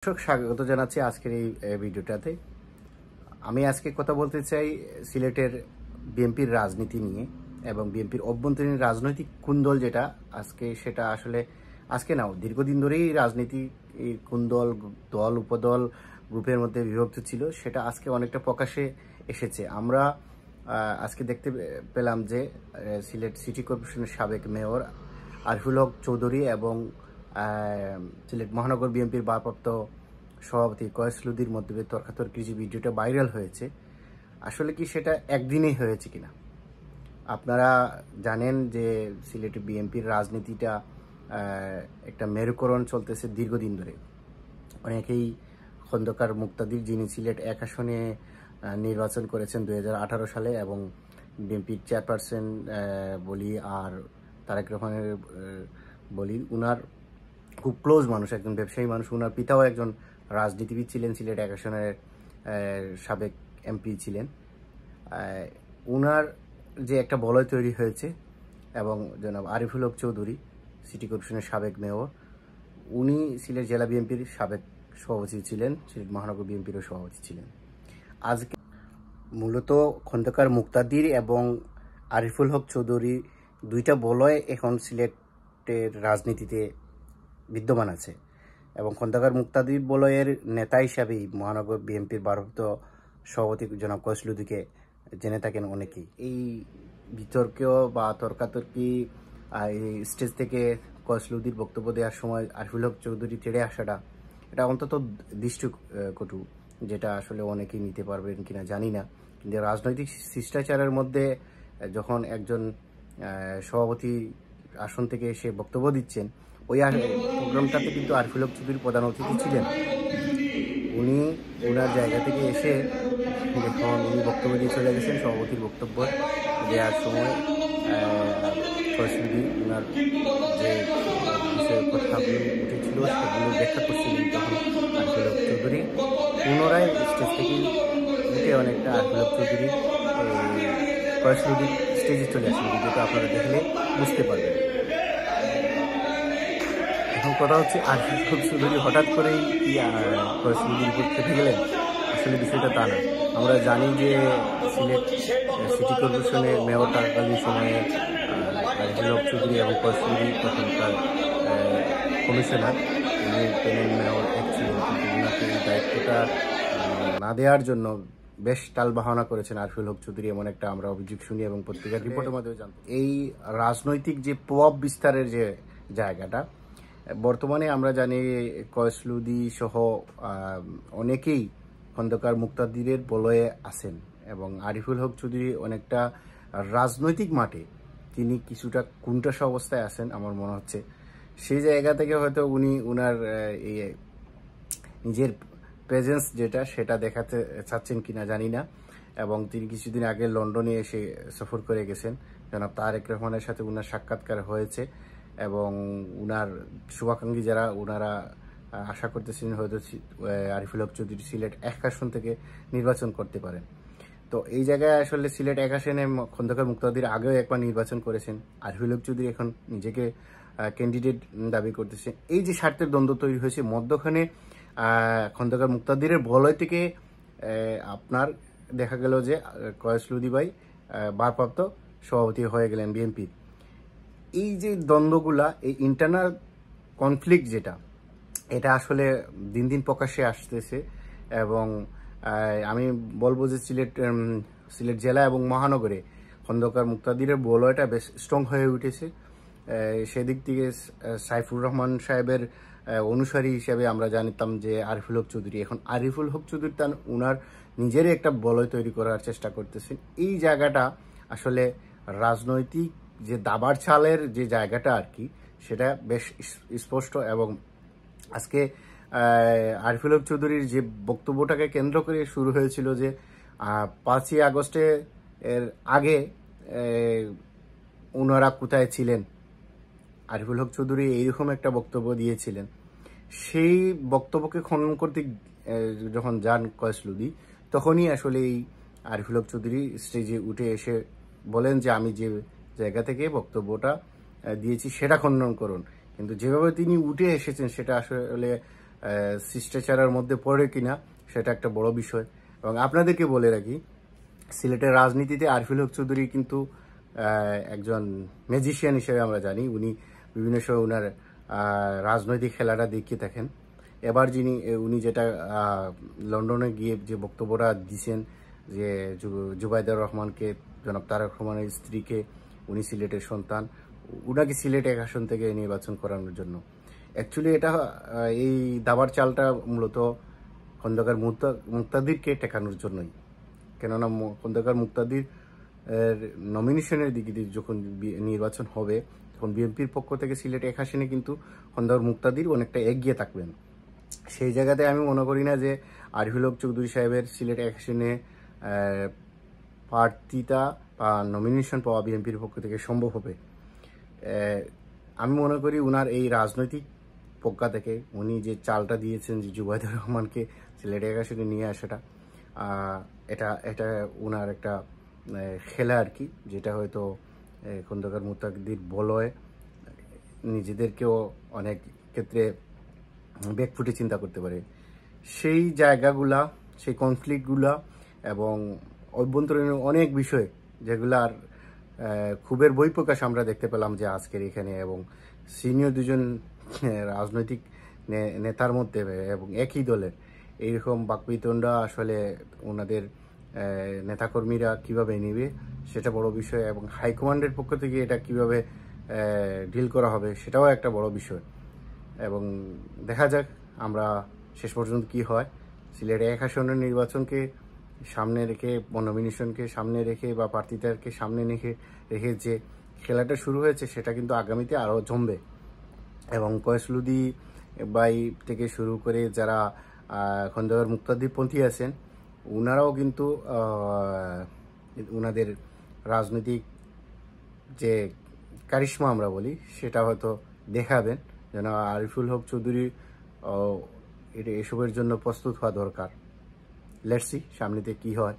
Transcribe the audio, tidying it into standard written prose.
দর্শক স্বাগত জানাচ্ছি আজকের এই ভিডিওটাতে। আমি আজকে কথা বলতে চাই সিলেটের বিএনপির রাজনীতি নিয়ে এবং বিএনপির অভ্যন্তরীণ রাজনৈতিক কুন্দল যেটা সেটা আসলে আজকে নাও দীর্ঘদিন ধরেই রাজনীতি কুন্দল দল উপদল গ্রুপের মধ্যে বিভক্ত ছিল, সেটা আজকে অনেকটা প্রকাশে এসেছে। আমরা আজকে দেখতে পেলাম যে সিলেট সিটি কর্পোরেশনের সাবেক মেয়র আরিফুল হক চৌধুরী এবং সিলেট মহানগর বিএনপির ভারপ্রাপ্ত সভাপতি কয়েসলুদ্দির মধ্যে তর্কাতর্কির যে ভিডিওটা ভাইরাল হয়েছে, আসলে কি সেটা একদিনেই হয়েছে কিনা? আপনারা জানেন যে সিলেট বিএনপির রাজনীতিটা একটা মেরুকরণ চলতেছে দীর্ঘদিন ধরে। অনেকেই খন্দকার মুক্তাদির, যিনি সিলেট 1 আসনে নির্বাচন করেছেন 2018 সালে এবং বিএনপির চেয়ারপারসন বলি আর তারেক রহমানের বলি, উনার খুব ক্লোজ মানুষ, একজন ব্যবসায়ী মানুষ। উনার পিতাও একজন রাজনীতিবিদ ছিলেন, সিলেট 1 আসনের সাবেক এমপি ছিলেন। উনার যে একটা বলয় তৈরি হয়েছে এবং জনাব আরিফুল হক চৌধুরী সিটি কর্পোরেশনের সাবেক মেয়র, উনি সিলেট জেলা বিএনপির সাবেক সভাপতি ছিলেন, সিলেট মহানগর বিএনপিরও সভাপতি ছিলেন। আজকে মূলত খন্দকার মুক্তাদির এবং আরিফুল হক চৌধুরী দুইটা বলয় এখন সিলেটের রাজনীতিতে বিদ্যমান আছে এবং খন্দকার মুক্তাদির বলয়ের নেতা হিসাবেই মহানগর বিএনপির ভারপ্রাপ্ত সভাপতি জনাব কয়েসলুদ্দিকে জেনে থাকেন অনেকেই। এই বিতর্ক বা তর্কাতর্কি স্টেজ থেকে কয়েসলুদ্দির বক্তব্য দেওয়ার সময় আরিফুল হক চৌধুরী ছেড়ে আসাটা, এটা অন্তত দৃষ্টিকটু, যেটা আসলে অনেকেই নিতে পারবেন কিনা জানি না। কিন্তু রাজনৈতিক শিষ্টাচারের মধ্যে যখন একজন সভাপতি আসন থেকে এসে বক্তব্য দিচ্ছেন, ওই প্রোগ্রামটাতে কিন্তু আরিফুল হক চৌধুরী প্রধান অতিথি ছিলেন। উনি ওনার জায়গা থেকে এসে যখন উনি বক্তব্য দিয়ে চলে গেছেন, সভাপতির বক্তব্য দেওয়ার সময় কয়েসলুদ্দি ওনার যে বিষয়ে কথাগুলো উঠেছিল সেগুলো ব্যাখ্যা করছিলেন, তখন আরিফুল হক চৌধুরী পুনরায় স্টেজ থেকে উঠে অনেকটা আরিফুল হক চৌধুরী কয়েসলুদ্দি স্টেজে চলে আসেন। ভিডিওটা আপনারা দেখলে বুঝতে পারবেন। এখন কথা হচ্ছে আরিফুল হক চৌধুরী হঠাৎ করেই কি কয়েসলুদ্দির উপর খেপে গেলেন? আসলে বিষয়টা তা না। আমরা জানি যে সিলেট সিটি কর্পোরেশনের মেয়র থাকাকালীন সময়ে আরিফুল হক চৌধুরী এবং কয়েসলুদ্দি তখনকার কমিশনার, উনি প্যানেল মেয়র এক ছিলেন, কিন্তু ওনাকে এই দায়িত্বটা না দেওয়ার জন্য বেশ টালবাহানা করেছেন আরিফুল হক চৌধুরী, এমন একটা আমরা অভিযোগ শুনি এবং পত্রিকার রিপোর্টের মাধ্যমে জানতে। এই রাজনৈতিক যে প্রভাব বিস্তারের যে জায়গাটা, বর্তমানে আমরা জানি কয়েসলুদ্দি সহ অনেকেই খন্দকার মুক্তাদিরের বলয়ে আছেন এবং আরিফুল হক চৌধুরী অনেকটা রাজনৈতিক মাঠে তিনি কিছুটা কুণ্ঠাস অবস্থায় আছেন আমার মনে হচ্ছে। সেই জায়গা থেকে হয়তো উনি ওনার এই নিজের প্রেজেন্স যেটা সেটা দেখাতে চাচ্ছেন কিনা জানি না। এবং তিনি কিছুদিন আগে লন্ডনে এসে সফর করে গেছেন, জনাব তারেক রহমানের সাথে ওনার সাক্ষাৎকার হয়েছে এবং উনার শুভাকাঙ্ক্ষী যারা, ওনারা আশা করতেছিলেন হয়তো আরিফুল হক চৌধুরী সিলেট 1 আসন থেকে নির্বাচন করতে পারেন। তো এই জায়গায় আসলে সিলেট 1 আসনে খন্দকার মুক্তাদির আগেও একবার নির্বাচন করেছেন, আরিফুল হক চৌধুরী এখন নিজেকে ক্যান্ডিডেট দাবি করতেছে। এই যে স্বার্থের দ্বন্দ্ব তৈরি হয়েছে মধ্যখানে, খন্দকার মুক্তাদিরের বলয় থেকে আপনার দেখা গেল যে কয়েসলুদ্দি ভাই ভারপ্রাপ্ত সভাপতি হয়ে গেলেন বিএনপির। এই যে দ্বন্দ্বগুলা, এই ইন্টারনাল কনফ্লিক্ট যেটা, এটা আসলে দিন দিন প্রকাশ্যে আসতেছে এবং আমি বলবো যে সিলেট জেলা এবং মহানগরে খন্দকার মুক্তাদিরের বলয়টা বেশ স্ট্রং হয়ে উঠেছে। সেদিক থেকে সাইফুর রহমান সাহেবের অনুসারী হিসেবে আমরা জানতাম যে আরিফুল হক চৌধুরী, এখন আরিফুল হক চৌধুরী তার উনার নিজেরই একটা বলয় তৈরি করার চেষ্টা করতেছেন। এই জায়গাটা আসলে রাজনৈতিক যে দাবার চালের যে জায়গাটা আর কি, সেটা বেশ স্পষ্ট। এবং আজকে আরিফুল হক চৌধুরীর যে বক্তব্যটাকে কেন্দ্র করে শুরু হয়েছিল যে 5ই আগস্টে এর আগে ওনারা কোথায় ছিলেন, আরিফুল হক চৌধুরী এইরকম একটা বক্তব্য দিয়েছিলেন। সেই বক্তব্যকে খনন করতে যখন যান কয়েসলুদ্দি, তখনই আসলে এই আরিফুল হক চৌধুরী স্টেজে উঠে এসে বলেন যে আমি যে জায়গা থেকে বক্তব্যটা দিয়েছি সেটা খণ্ডন করুন। কিন্তু যেভাবে তিনি উঠে এসেছেন সেটা আসলে শিষ্টাচারের মধ্যে পড়ে কিনা সেটা একটা বড় বিষয়। এবং আপনাদেরকে বলে রাখি, সিলেটের রাজনীতিতে আরফিল হক চৌধুরী কিন্তু একজন ম্যাজিশিয়ান হিসেবে আমরা জানি। উনি বিভিন্ন সময় ওনার রাজনৈতিক খেলাটা দেখিয়ে থাকেন। এবার উনি যেটা লন্ডনে গিয়ে যে বক্তব্যটা দিয়েছেন, যে জুবাইদুর রহমানকে, জনাব তারেক রহমানের স্ত্রীকে, উনি সিলেটের সন্তান, উনাকে সিলেট এক আসন থেকে নির্বাচন করানোর জন্য, অ্যাকচুয়ালি এটা এই দাবার চালটা মূলত খন্দকার মুক্তাদিরকে টেকানোর জন্যই। কেননা খন্দকার মুক্তাদির নমিনেশনের দিকে যখন নির্বাচন হবে, তখন বিএনপির পক্ষ থেকে সিলেট এক আসনে কিন্তু খন্দকার মুক্তাদির অনেকটা এগিয়ে থাকবেন। সেই জায়গাতে আমি মনে করি না যে আরফিল হক চৌধুরী সাহেবের সিলেট এক আসনে প্রার্থিতা বা নমিনেশন পাওয়া বিএনপির পক্ষ থেকে সম্ভব হবে। আমি মনে করি উনার এই রাজনৈতিক পক্ষ থেকে উনি যে চালটা দিয়েছেন যে জুবাইদুর রহমানকে সিলেট এক আসনে নিয়ে আসাটা, এটা উনার একটা খেলা আর কি, যেটা হয়তো খন্দকার মুক্তাদির বলয় নিজেদেরকেও অনেক ক্ষেত্রে ব্যাকফুটে চিন্তা করতে পারে। সেই জায়গাগুলা, সেই কনফ্লিক্টগুলা এবং অভ্যন্তরীণ অনেক বিষয় যেগুলার ক্ষোভের বহিঃপ্রকাশ আমরা দেখতে পেলাম যে আজকের এখানে, এবং সিনিয়র দুজন রাজনৈতিক নেতার মধ্যে এবং একই দলের এইরকম বাকবিতণ্ডা আসলে ওনাদের নেতাকর্মীরা কিভাবে নেবে সেটা বড় বিষয়, এবং হাইকমান্ডের পক্ষ থেকে এটা কিভাবে ডিল করা হবে সেটাও একটা বড় বিষয়। এবং দেখা যাক আমরা শেষ পর্যন্ত কি হয়। সিলেট এক আসনের নির্বাচনকে সামনে রেখে, নমিনেশনকে সামনে রেখে বা প্রার্থীদেরকে সামনে রেখে যে খেলাটা শুরু হয়েছে সেটা কিন্তু আগামীতে আরও জমবে। এবং কয়েসলুদি বাই থেকে শুরু করে যারা খন্দকার মুক্তাদিরপন্থী আছেন, ওনারাও কিন্তু ওনাদের রাজনৈতিক যে কারিশমা আমরা বলি সেটা হয়তো দেখাবেন। যেন আরফিল হক চৌধুরী এসবের জন্য প্রস্তুত হওয়া দরকার। লেটস সি সামনেতে কি হয়।